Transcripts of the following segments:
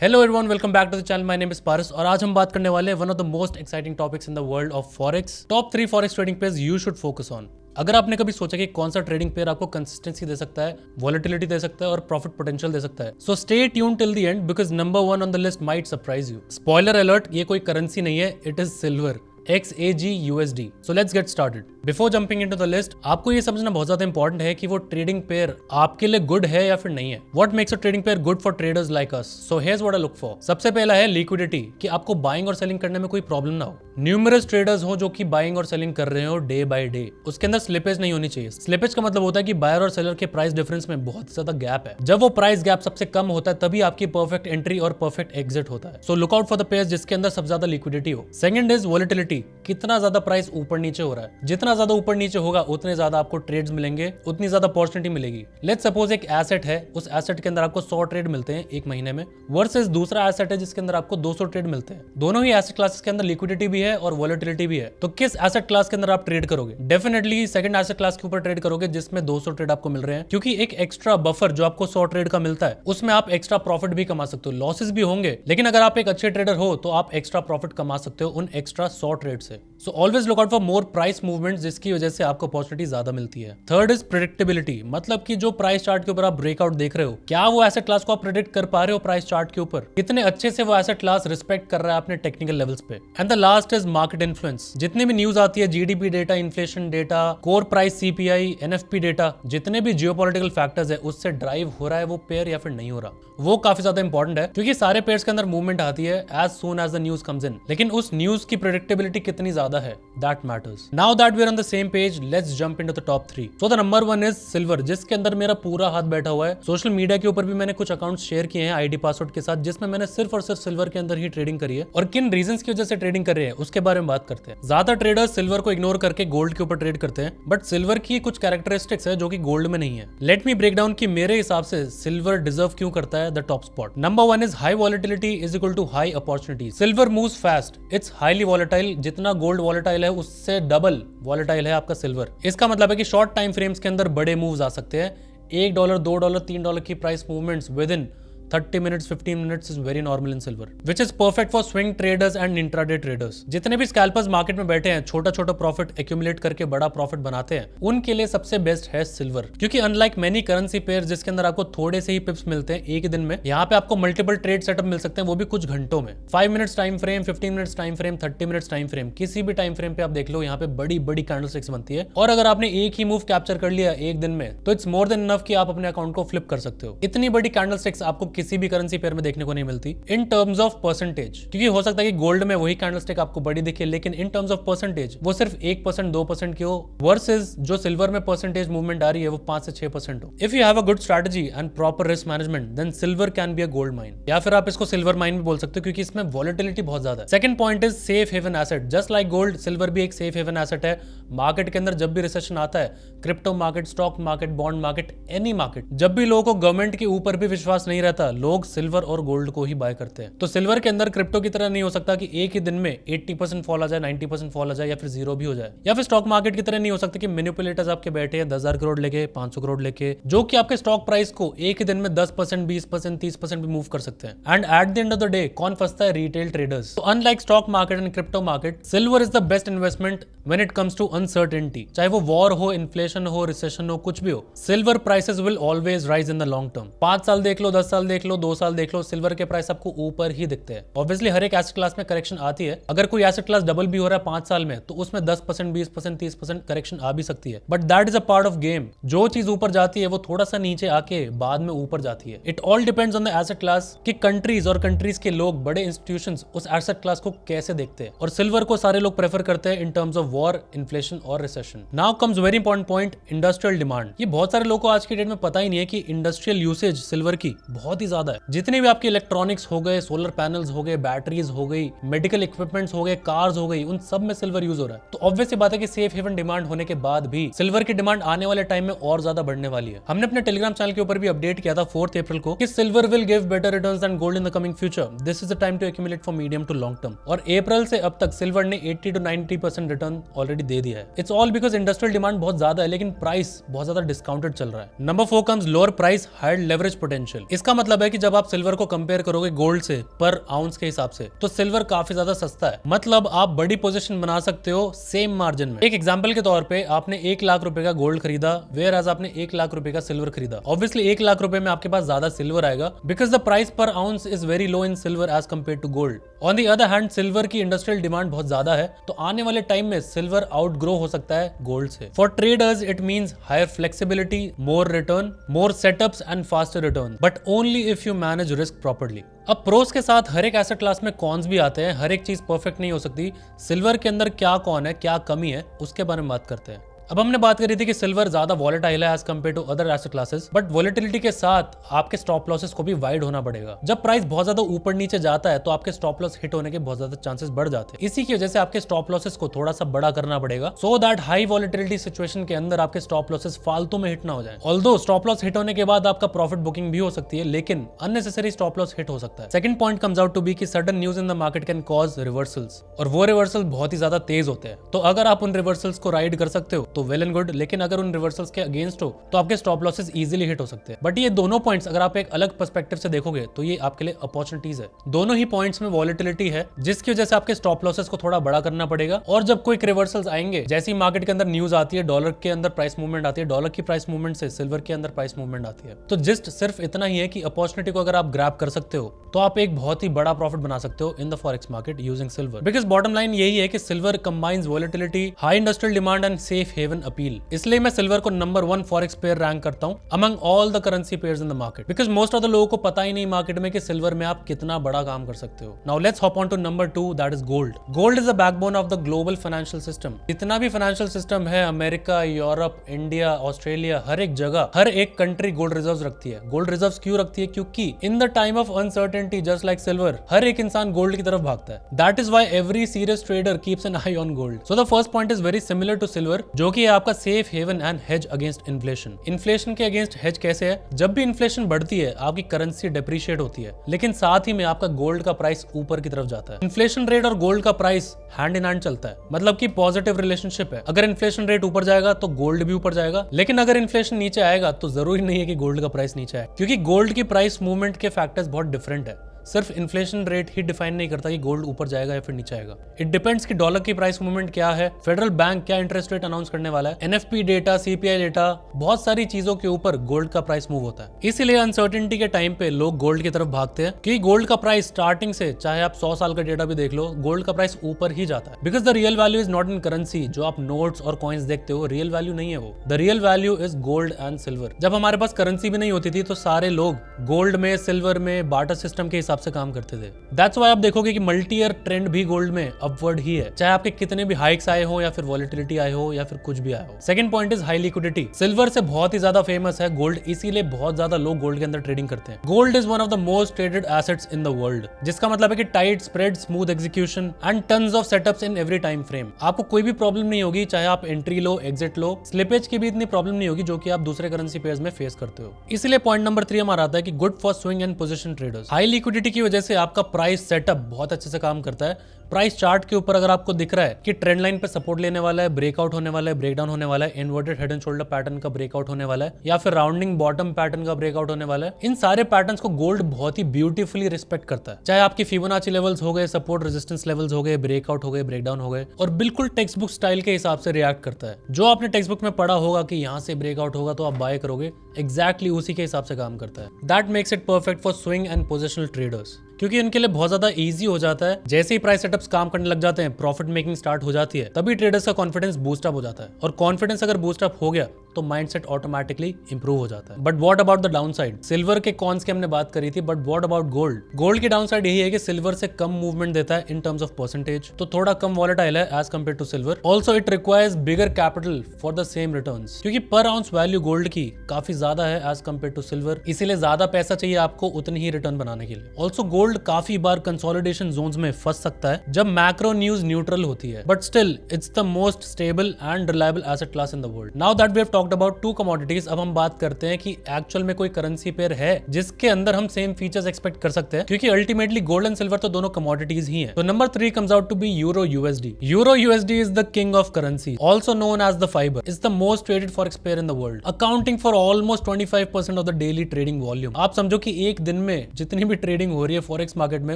Hello everyone, welcome back to the channel. My name is Paras और आज हम बात करने वाले हैं one of the most exciting topics in the world of forex. Top 3 forex trading pairs you should focus on. अगर आपने कभी सोचा कि कौन सा ट्रेडिंग पेयर आपको कंसिस्टेंसी दे सकता है, वॉलेटिलिटी दे सकता है और प्रॉफिट पोटेंशियल दे सकता है, so stay tune till the end because number 1 on the list might surprise you. Spoiler alert, ये कोई करेंसी नहीं है, it is silver XAGUSD। So let's get started. Before jumping into the list, आपको ये समझना बहुत ज्यादा इंपॉर्टेंट है कि वो ट्रेडिंग पेयर आपके लिए गुड है या फिर नहीं है। What makes a trading pair good for traders like us? So here's what I look for. सबसे पहला है लिक्विडिटी, कि आपको बाइंग और सेलिंग करने में कोई प्रॉब्लम ना हो। न्यूमरस ट्रेडर्स हो जो कि बाइंग और सेलिंग कर रहे हो डे बाय डे, उसके अंदर स्लिपेज नहीं होनी चाहिए। स्लिपेज का मतलब होता है कि बायर और सेलर के प्राइस डिफरेंस में बहुत ज्यादा गैप है। जब वो प्राइस गैप सबसे कम होता है तभी आपकी परफेक्ट एंट्री और परफेक्ट एग्जिट होता है। So look out for the pairs जिसके अंदर सबसे ज्यादा लिक्विडिटी हो। सेकंड इज वॉलेटिलिटी, कितना ज्यादा प्राइस ऊपर नीचे हो रहा है। जितना ज्यादा ऊपर नीचे होगा उतने ज्यादा आपको ट्रेड्स मिलेंगे, उतनी ज्यादा अपॉर्चुनिटी मिलेगी। लेट्स सपोज एक एसेट है, उस एसेट के अंदर आपको 100 ट्रेड मिलते हैं एक महीने में, वर्सेस दूसरा एसेट है जिसके अंदर आपको 200 ट्रेड मिलते हैं। दोनों ही एसेट क्लासेस के अंदर लिक्विडिटी भी है और वॉलेटिलिटी भी है। तो किस एसेट क्लास के अंदर आप ट्रेड करोगे? डेफिनेटली सेकंड एसेट क्लास के ऊपर ट्रेड करोगे जिसमें 200 ट्रेड आपको मिल रहे हैं, क्योंकि एक एक्स्ट्रा बफर जो आपको 100 ट्रेड का मिलता है उसमें आप एक्स्ट्रा प्रॉफिट भी कमा सकते हो। लॉसेस भी होंगे, लेकिन अगर आप एक अच्छे ट्रेडर हो तो आप एक्स्ट्रा प्रॉफिट कमा सकते हो उन एक्स्ट्रा 100 ट्रेड से। So always look out for more price movement जिसकी वजह से आपको अपॉर्चुनिटी ज्यादा मिलती है। थर्ड इज प्रेडिक्टेबिलिटी, मतलब कि जो प्राइस चार्ट के ऊपर आप ब्रेकआउट देख रहे हो, क्या वो एसेट क्लास को आप प्रेडिक्ट कर पा रहे हो प्राइस चार्ट के ऊपर? कितने अच्छे से वो एसेट क्लास रिस्पेक्ट कर रहा है अपने टेक्निकल लेवल्स पे। And the last is market influence. जितने भी न्यूज आती है, GDP data, inflation data, core price CPI, NFP data, जितने भी जियोपॉलिटिकल फैक्टर्स है उससे ड्राइव हो रहा है वो पेयर या फिर नहीं हो रहा, वो काफी ज्यादा इंपॉर्टेंट है, क्योंकि सारे पेयर्स के अंदर मूवमेंट आती है as soon as the news comes in, लेकिन उस न्यूज की प्रेडिक्टेबिलिटी कितनी ज्यादा है, that matters. Now that we are on the same page, let's jump into the top 3। So the number 1 is silver, जिसके अंदर मेरा पूरा हाथ बैठा हुआ है। सोशल मीडिया के ऊपर भी मैंने कुछ अकाउंट्स शेयर किए हैं ID पासवर्ड के साथ, जिसमें मैंने सिर्फ और सिर्फ सिल्वर के अंदर ही ट्रेडिंग करी है। और किन रीजंस की वजह से ट्रेडिंग कर रहे हैं उसके बारे में बात करते हैं। ज्यादा ट्रेडर्स सिल्वर को इग्नोर करके गोल्ड के ऊपर ट्रेड करते हैं, बट सिल्वर की कुछ कैरेक्टरिस्टिक्स है जो कि गोल्ड में नहीं है। लेट मी ब्रेक डाउन कि मेरे हिसाब से सिल्वर डिजर्व क्यों करता है the top spot. Number 1 is high volatility is equal to high opportunity. Silver moves fast, it's highly volatile. जितना गोल्ड वॉलेटाइल है उससे डबल वॉलेटाइल है आपका सिल्वर। इसका मतलब है कि शॉर्ट टाइम फ्रेम्स के अंदर बड़े मूव्स आ सकते हैं। $1, $2, $3 की price movements with in 30 minutes 15 minutes is very normal in silver, which is perfect for swing traders and intraday traders. जितने भी स्कैल्पर्स मार्केट में बैठे हैं, छोटा छोटा प्रॉफिट एक्यूमुलेट करके बड़ा प्रॉफिट बनाते हैं, उनके लिए सबसे बेस्ट है सिल्वर। क्योंकि अनलाइक मेनी करेंसी पेयर जिसके अंदर आपको थोड़े से ही पिप्स मिलते हैं एक ही दिन में, यहाँ पे आपको मल्टीपल ट्रेड सेटअप मिल सकते हैं, वो भी कुछ घंटों में। 5 minutes time frame, 15 minutes time frame, 30 minutes time frame, किसी भी टाइम फ्रेम पे आप देख लो, यहाँ पे बड़ी बड़ी कैंडलस्टिक्स बनती है। और अगर आपने एक ही मूव कैप्चर कर लिया एक दिन में, तो इट्स मोर देन इनफ कि आप अपने अकाउंट को फ्लिप कर सकते हो। इतनी बड़ी कैंडलस्टिक्स आपको किसी भी करेंसी पेयर में देखने को नहीं मिलती इन टर्म्स ऑफ परसेंटेज, क्योंकि हो सकता है कि गोल्ड में वही कैंडलस्टिक आपको बड़ी दिखे, लेकिन इन टर्म्स ऑफ परसेंटेज वो सिर्फ 1% 2% की हो, वर्सेस जो सिल्वर में परसेंटेज मूवमेंट आ रही है वो 5 से 6% हो। If you have a good strategy and proper risk management, then silver can be a gold mine, या फिर आप इसको सिल्वर माइन भी बोल सकते हो, क्योंकि इसमें वॉलेटिलिटी बहुत ज्यादा है। Second point is safe haven asset. Just like gold, silver भी एक सेफ हेवन एसेट है। मार्केट के अंदर जब भी रिसेशन आता है, crypto market, stock market, bond market, any market, जब भी लोगों को गवर्नमेंट के ऊपर भी विश्वास नहीं रहता, लोग सिल्वर और गोल्ड को ही बाय करते हैं। तो सिल्वर के अंदर क्रिप्टो की तरह नहीं हो सकता कि एक ही दिन में 80% फॉल आ जाए, 90% फॉल आ जाए, या फिर जीरो भी हो जाए। या फिर स्टॉक मार्केट की तरह नहीं हो सकता कि मैनिपुलेटर्स आपके बैठे हैं 10,000 करोड़ लेके, 500 करोड़ लेके, जो कि आपके स्टॉक प्राइस को एक ही दिन में 10%, 20%, 30% भी मूव कर सकते हैं। And at the end of the day कौन फंसता है? Retail traders. तो unlike stock market and crypto market, silver is the best investment when it comes to uncertainty. चाहे वो वॉर हो, इन्फ्लेशन हो, रिसेशन हो, कुछ भी हो, silver prices will always rise in the long term. 5 साल देख लो, 10 साल देख लो, 2 साल देख लो, सिल्वर के प्राइस आपको ऊपर ही दिखते हैं। ऑब्वियसली हर एक एसेट क्लास में करेक्शन आती है। अगर कोई एसेट क्लास डबल भी हो रहा है 5 साल में, तो उसमें 10%, 20%, 30% करेक्शन आ भी सकती है, but that is a part of game. जो चीज ऊपर जाती है वो थोड़ा सा नीचे आके बाद में ऊपर जाती है। It all depends on the asset class कि कंट्रीज और कंट्रीज के लोग, बड़े इंस्टीट्यूशंस उस एसेट क्लास को कैसे देखते हैं। और सिल्वर को सारे लोग प्रेफर करते हैं in terms of war, inflation और recession. Now comes very important point, industrial demand. ये बहुत सारे लोगों को आज के डेट में पता ही नहीं है कि इंडस्ट्रियल यूसेज सिल्वर की बहुत ही ज्यादा है। जितने भी आपके इलेक्ट्रॉनिक्स हो गए, सोलर पैनल्स हो गए, बैटरीज हो गई, मेडिकल इक्विपमेंट्स हो गए, कार्स हो गई, उन सब में सिल्वर यूज हो रहा है। तो ऑब्वियस बात है कि सेफ हेवन डिमांड होने के बाद भी सिल्वर की डिमांड आने वाले टाइम में और ज्यादा बढ़ने वाली है। हमने अपने टेलीग्राम चैनल के ऊपर भी अपडेट किया था 4 अप्रैल को कि silver will give better returns than gold in the coming future. This is the time to accumulate for medium to long term. और अप्रैल से अब तक सिल्वर ने 80 to 90% रिटर्न ऑलरेडी दे दिया है। It's all because industrial demand बहुत ज्यादा है, लेकिन प्राइस बहुत ज्यादा डिस्काउंटेड चल रहा है। Number 4 comes lower price, higher leverage potential. इसका मतलब मतलब है कि जब आप सिल्वर को कंपेयर करोगे गोल्ड से पर आउंस के हिसाब से तो सिल्वर काफी ज्यादा सस्ता है, मतलब आप बड़ी पोजीशन बना सकते हो सेम मार्जिन में। एक एग्जांपल के तौर पे आपने 1 लाख रुपए का गोल्ड खरीदा, वेयर एज आपने 1 लाख रुपए का सिल्वर खरीदा। ऑब्वियसली 1 लाख रुपए में आपके पास ज्यादा सिल्वर आएगा because the price per ounce is very low in silver as compare to gold. On the other hand silver की इंडस्ट्रियल डिमांड बहुत ज्यादा है, तो आने वाले टाइम में सिल्वर आउटग्रो हो सकता है गोल्ड से। For traders it means higher flexibility, more return, more setups and faster return, but only if you manage risk properly. अब प्रोस के साथ हर एक एसेट क्लास में कॉन्स भी आते हैं, हर एक चीज परफेक्ट नहीं हो सकती। सिल्वर के अंदर क्या कौन है, क्या कमी है, उसके बारे में बात करते हैं। अब हमने बात करी थी कि सिल्वर ज्यादा वॉलेटाइल है as compare to other asset classes, but volatility के साथ आपके स्टॉप लॉसेस को भी वाइड होना पड़ेगा। जब प्राइस बहुत ज्यादा ऊपर नीचे जाता है तो आपके स्टॉप लॉस हिट होने के बहुत ज्यादा चांसेस बढ़ जाते हैं। इसी की वजह से आपके स्टॉप लॉसेस को थोड़ा सा बड़ा करना पड़ेगा so that high volatility situation के अंदर आपके स्टॉप लॉसेस फालतू में हिट ना हो जाए। ऑल्दो स्टॉप लॉस हिट होने के बाद आपका प्रॉफिट बुकिंग भी हो सकती है, लेकिन अननेसेसरी स्टॉप लॉस हिट हो सकता है। Second point comes out to be कि sudden news in the market can cause reversals, और वो रिवर्सल बहुत ही ज्यादा तेज होते हैं। तो अगर आप उन रिवर्सल्स को राइड कर सकते हो तो वेल एंड गुड, लेकिन अगर उन रिवर्सल्स के अगेंस्ट हो तो आपके स्टॉप लॉसेस इजीली हिट हो सकते हैं। बट ये दोनों पॉइंट्स अगर आप एक अलग पर्सपेक्टिव से देखोगे तो ये आपके लिए अपॉर्चुनिटीज है। दोनों ही पॉइंट्स में वॉलेटिलिटी है जिसकी वजह से आपके स्टॉप लॉसेस को थोड़ा बड़ा करना पड़ेगा, और जब कोई रिवर्सल्स आएंगे, जैसे ही मार्केट के अंदर न्यूज आती है, डॉलर के अंदर प्राइस मूवमेंट आती है, डॉलर की प्राइस मूवमेंट से सिल्वर के अंदर प्राइस मूवमेंट आती है। तो जस्ट सिर्फ इतना ही है कि अपॉर्चुनिटी को अगर आप ग्रैब कर सकते हो तो आप एक बहुत ही बड़ा प्रॉफिट बना सकते हो in the forex market using silver. Because bottom line यही है कि silver combines volatility, high industrial demand and safe haven appeal. इसलिए मैं सिल्वर को नंबर 1 फॉरेक्स पेयर रैंक करता हूं among all the currency pairs in the market, because most of the लोगों को पता ही नहीं मार्केट में कि सिल्वर में आप कितना बड़ा काम कर सकते हो। Now let's hop on to number 2, that is gold. Gold is the backbone of the global financial system. जितना भी फाइनेंशियल सिस्टम है, अमेरिका, यूरोप, इंडिया, ऑस्ट्रेलिया, हर एक जगह, हर एक कंट्री गोल्ड रिजर्व्स रखती है। गोल्ड रिजर्व्स क्यों रखती है? क्योंकि in the time of uncertainty just like silver, हर एक इंसान गोल्ड की तरफ भागता है। That is why every serious trader keeps an eye on gold. So the first point is very similar to silver, जो कि है आपका safe haven and hedge against inflation. Inflation के अगेंस्ट हेज कैसे है? जब भी इन्फ्लेशन बढ़ती है आपकी करेंसी डेप्रिशिएट होती है, लेकिन साथ ही में आपका गोल्ड का प्राइस ऊपर की तरफ जाता है। इन्फ्लेशन रेट और गोल्ड का प्राइस हैंड इन हैंड चलता है, मतलब कि पॉजिटिव रिलेशनशिप है। अगर इन्फ्लेशन रेट ऊपर जाएगा तो गोल्ड भी ऊपर जाएगा, लेकिन अगर इन्फ्लेशन नीचे आएगा तो जरूरी नहीं है कि गोल्ड का प्राइस नीचे आए, क्योंकि गोल्ड की प्राइस मूवमेंट के फैक्टर्स बहुत डिफरेंट है। सिर्फ इन्फ्लेशन रेट ही डिफाइन नहीं करता कि गोल्ड ऊपर जाएगा या फिर नीचे आएगा। इट डिपेंड्स कि डॉलर की प्राइस मूवमेंट क्या है, फेडरल बैंक क्या इंटरेस्ट रेट अनाउंस करने वाला है, एनएफपी डेटा, सीपीआई डेटा, बहुत सारी चीजों के ऊपर गोल्ड का प्राइस मूव होता है। इसीलिए अनसर्टेनिटी के टाइम पे लोग गोल्ड की तरफ भागते हैं, क्योंकि गोल्ड का प्राइस स्टार्टिंग से, चाहे आप 100 साल का डेटा भी देख लो, गोल्ड का प्राइस ऊपर ही जाता है। Because the real value is not in currency. जो आप नोट्स और कॉइन्स देखते हो, रियल वैल्यू नहीं है वो। The real value is gold and silver. जब हमारे पास करेंसी भी नहीं होती थी तो सारे लोग गोल्ड में, सिल्वर में, बार्टर सिस्टम के हिसाब से काम करते थे। दैट्स व्हाई आप देखोगे कि मल्टी ईयर ट्रेंड भी गोल्ड में अपवर्ड ही है, चाहे आपके कितने भी हाइक्स आए हो या फिर वॉलेटिलिटी आए हो या फिर कुछ भी आया हो। Second point is high liquidity. Silver से बहुत ही ज्यादा फेमस है गोल्ड, इसीलिए बहुत ज्यादा लोग गोल्ड के अंदर ट्रेडिंग करते हैं। Gold is one of the most traded assets in the world, जिसका मतलब है कि tight spread, smooth execution and tons of setups in every time frame. आपको कोई भी प्रॉब्लम नहीं होगी, चाहे आप एंट्री लो, एग्जिट लो, स्लिपेज की भी इतनी प्रॉब्लम नहीं होगी जो कि आप दूसरे करेंसी पेयर्स में फेस करते हो। इसलिए पॉइंट नंबर 3 हमारा आता है कि good for swing and position traders. High liquidity की वजह से आपका प्राइस सेटअप बहुत अच्छे से काम करता है। प्राइस चार्ट के ऊपर अगर आपको दिख रहा है कि ट्रेंड लाइन पे सपोर्ट लेने वाला है, ब्रेकआउट होने वाला है, ब्रेकडाउन होने वाला है, inverted head and shoulder pattern का ब्रेकआउट होने वाला है, या फिर राउंडिंग बॉटम पैटर्न का ब्रेकआउट होने वाला है, इन सारे पैटर्न्स को गोल्ड बहुत ही ब्यूटीफुली रिस्पेक्ट करता है। चाहे आपकी फिबोनाची लेवल्स हो गए, सपोर्ट रेजिस्टेंस लेवल्स हो गए, ब्रेकआउट हो गए, ब्रेकडाउन हो गए, और बिल्कुल टेक्स्ट बुक स्टाइल के हिसाब से रिएक्ट करता है। जो आपने टेक्स्ट बुक में पढ़ा होगा कि यहाँ से ब्रेकआउट होगा तो आप बाय करोगे, एग्जैक्टली उसी के हिसाब से काम करता है। That makes it perfect for swing and positional traders, क्योंकि उनके लिए बहुत ज्यादा इजी हो जाता है। जैसे ही प्राइस सेटअप्स काम करने लग जाते हैं, प्रॉफिट मेकिंग स्टार्ट हो जाती है, तभी ट्रेडर्स का कॉन्फिडेंस बूस्ट अप हो जाता है, और कॉन्फिडेंस अगर बूस्ट अप हो गया तो माइंडसेट ऑटोमेटिकली इंप्रूव हो जाता है। But what about the down side? Silver के कॉन्स की हमने बात करी थी, but what about gold? Gold की डाउन साइड यही है कि सिल्वर से कम मूवमेंट देता है इन टर्म्स ऑफ परसेंटेज, तो थोड़ा कम वॉलेटाइल है as compare to silver. Also it requires bigger capital for the same returns, क्योंकि पर आउंस वैल्यू गोल्ड की काफी ज्यादा है एज कम्पेयर टू सिल्वर, इसीलिए ज्यादा पैसा चाहिए आपको उतनी ही रिटर्न बनाने के लिए। ऑल्सो गोल्ड काफी बार कंसोलिडेशन जोन्स में फंस सकता है जब मैक्रो न्यूज न्यूट्रल होती है, but still it's the most stable and reliable asset class in the world. Now that we have talked talked about two commodities, अब हम बात करते हैं कि एक्चुअल में कोई करेंसी पेयर है जिसके अंदर हम सेम फीचर्स एक्सपेक्ट कर सकते हैं, क्योंकि अल्टीमेटली गोल्ड एंड सिल्वर तो दोनों कमोडिटीज ही हैं। तो number 3 comes out to be euro USD. Euro USD is the king of currency, also known as the fiber, is the most traded forex pair in the world, accounting for almost 25% of the daily trading volume. आप समझो कि एक दिन में जितनी भी trading हो रही है फॉरेक्स मार्केट में,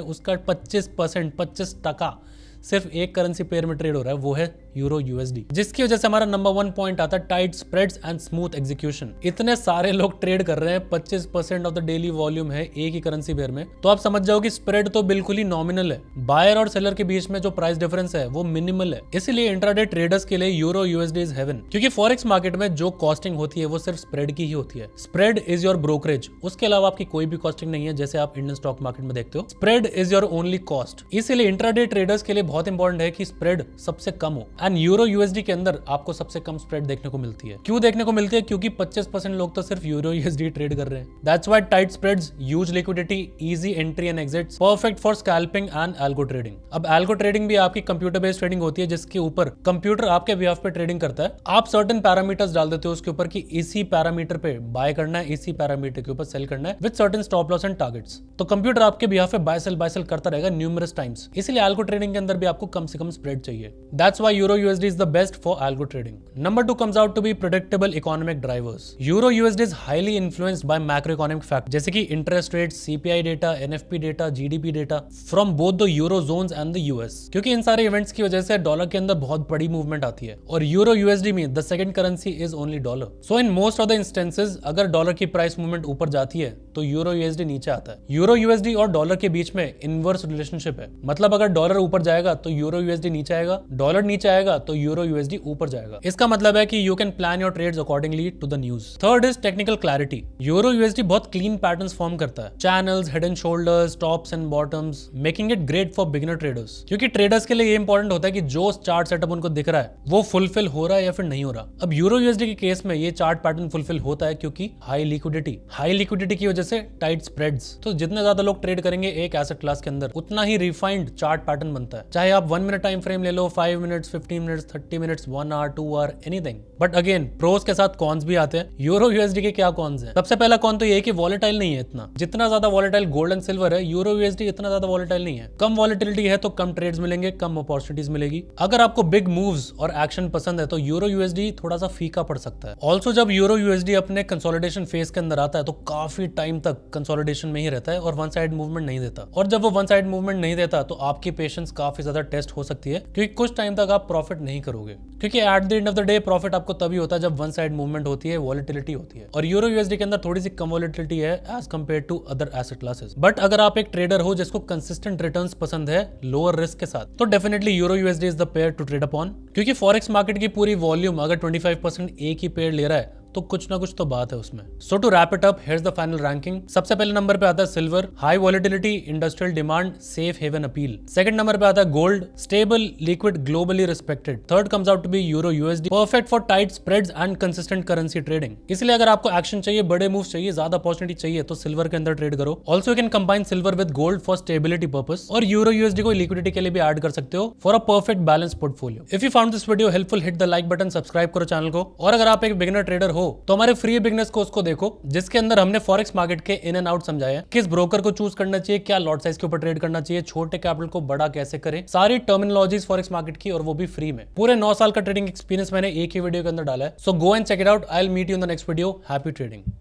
उसका 25% सिर्फ एक करेंसी पेयर में ट्रेड हो रहा है, वो है यूरो यूएसडी, जिसकी वजह से हमारा नंबर 1 पॉइंट आता है tight spreads and smooth execution. इतने सारे लोग ट्रेड कर रहे हैं, 25% ऑफ द डेली वॉल्यूम है एक ही करेंसी पेयर में, तो आप समझ जाओ कि स्प्रेड तो बिल्कुल ही नॉमिनल है। बायर और सेलर के बीच में जो प्राइस डिफरेंस है वो मिनिमल है, इसीलिए इंट्राडे ट्रेडर्स के लिए यूरो यूएसडी इज हेवन। क्योंकि फॉरेक्स मार्केट में जो कॉस्टिंग होती है वो सिर्फ स्प्रेड की ही होती है। स्प्रेड इज योर ब्रोकरेज, उसके अलावा आपकी कोई भी कॉस्टिंग नहीं है, जैसे आप इंडियन स्टॉक मार्केट में देखते हो। Spread is your only cost, इसीलिए इंट्राडे ट्रेडर्स के लिए बहुत इंपॉर्टेंट है कि स्प्रेड सबसे कम हो, एंड यूरो यूएसडी के अंदर आपको सबसे कम स्प्रेड देखने को मिलती है। क्यों देखने को मिलती है? क्योंकि 25% लोग तो सिर्फ यूरो यूएसडी ट्रेड कर रहे हैं। That's why tight spreads, huge liquidity, easy entry and exits, perfect for scalping and algo trading. अब एल्गो ट्रेडिंग भी आपकी कंप्यूटर बेस्ड ट्रेडिंग होती है, जिसके ऊपर कंप्यूटर आपके बिहाफ पे ट्रेडिंग करता है। आप सर्टेन पैरामीटर्स डाल देते हो उसके ऊपर कि इसी पैरामीटर पे बाय करना है, इसी पैरामीटर के ऊपर सेल करना है, with certain stop loss and targets. तो कंप्यूटर आपके बिहाफ पे बाय सेल करता रहेगा न्यूमरस टाइम्स, इसलिए एल्गो ट्रेडिंग के अंदर भी आपको कम से कम स्प्रेड चाहिए। That's why Euro USD is the best for algo trading. Number 2 comes out to be predictable economic drivers. Euro USD is highly influenced by macroeconomic factors जैसे कि interest rates, CPI data, NFP data, GDP data from both the Euro zones and the US. क्योंकि इन सारे events की वजह से dollar के अंदर बहुत बड़ी मूवमेंट आती है, और Euro USD में the second currency is only dollar. So in most of the instances अगर डॉलर की प्राइस मूवमेंट ऊपर जाती है तो Euro USD नीचे आता है। Euro USD और डॉलर के बीच में इनवर्स रिलेशनशिप है, मतलब अगर डॉलर ऊपर जाएगा तो Euro USD नीचे आएगा, डॉलर नीचे आएगा तो यूरो यूएसडी ऊपर जाएगा। इसका मतलब है कि you can plan your trades accordingly to the news. Third is technical clarity. Euro USD बहुत क्लीन पैटर्न्स फॉर्म करता है, channels, head and shoulders, tops and bottoms, making it great for beginner traders. क्योंकि traders के लिए ये important होता है कि जो चार्ट सेटअप उनको दिख रहा है वो फुलफिल हो रहा है या फिर नहीं हो रहा। अब यूरो यूएसडी के केस में ये चार्ट पैटर्न फुलफिल होता है क्योंकि हाई लिक्विडिटी की वजह से टाइट स्प्रेड्स। तो जितने ज्यादा लोग ट्रेड करेंगे एक एसेट क्लास के अंदर, उतना ही रिफाइंड चार्ट पैटर्न बनता है। चाहे आप 1 मिनट टाइम फ्रेम ले लो, 5 minutes, 15 minutes, 30 minutes, 1 hour, 2 hour, anything. But again pros के साथ कॉन्स भी आते हैं। यूरो यूएसडी के क्या कॉन्स हैं? सबसे पहला कॉन तो ये है कि वॉलेटाइल नहीं है इतना। जितना ज्यादा वॉलेटाइल गोल्ड एंड सिल्वर है, यूरो यूएसडी इतना ज्यादा वॉलेटाइल नहीं है। कम वॉलेटिलिटी है तो कम ट्रेड्स मिलेंगे, कम अपॉर्चुनिटीज मिलेगी। अगर आपको बिग मूव्स और एक्शन पसंद है तो यूरो यूएसडी थोड़ा सा फीका पड़ सकता है। ऑल्सो जब यूरो यूएसडी अपने कंसोलिडेशन फेज के अंदर आता है तो काफी टाइम तक कंसोलिडेशन में ही रहता है और वन साइड मूवमेंट नहीं देता। और जब वो वन साइड मूवमेंट नहीं देता तो आपकी पेशेंस काफी ज्यादा टेस्ट हो सकती है, क्योंकि कुछ टाइम तक आप प्रॉफिट नहीं करोगे। क्योंकि eight the end of the day profit आपको तभी होता है जब वन साइड मूवमेंट होती है, वॉलेटिलिटी होती है। और यूरो यूएसडी के अंदर थोड़ी सी कम वॉलेटिलिटी है as compare to other asset classes. But अगर आप एक ट्रेडर हो जिसको कंसिस्टेंट रिटर्न्स पसंद है लोअर रिस्क के साथ, तो definitely euro USD is the pair to trade upon. क्योंकि फॉरेक्स मार्केट की पूरी वॉल्यूम अगर 25% एक ही पेयर ले रहा है तो कुछ ना कुछ तो बात है उसमें। So to wrap it up, here's the final ranking. सबसे पहले नंबर पे आता है silver, high volatility, industrial demand, safe haven appeal. Second number पे आता है gold, stable, liquid, globally respected. Third comes out to be euro USD, perfect for tight spreads and consistent currency trading. इसलिए अगर आपको action चाहिए, बड़े move चाहिए, ज्यादा अपॉर्चुनिटी चाहिए तो सिल्वर के अंदर ट्रेड करो। Also you can combine silver with gold for stability purpose, और यूरो यूएसडी को लिक्विडिटी के लिए भी ऐड कर सकते हो for a perfect balance portfolio. If you found this video helpful, hit the like button, subscribe करो चैनल को। और अगर आप एक बिगिनर ट्रेडर हो तो हमारे फ्री बिजनेस को उसको देखो, जिसके अंदर हमने फॉरेक्स मार्केट के इन एंड आउट समझाया, किस ब्रोकर को चूज करना चाहिए, क्या लॉट साइज के ऊपर ट्रेड करना चाहिए, छोटे कैपिटल को बड़ा कैसे करें, सारी टर्मिनोलॉजीज फॉरेक्स मार्केट की, और वो भी फ्री में। पूरे 9 साल का ट्रेडिंग एक्सपीरियंस मैंने एक ही वीडियो के अंदर डाला है। So go and check it out. I will meet you in the next video. Happy trading.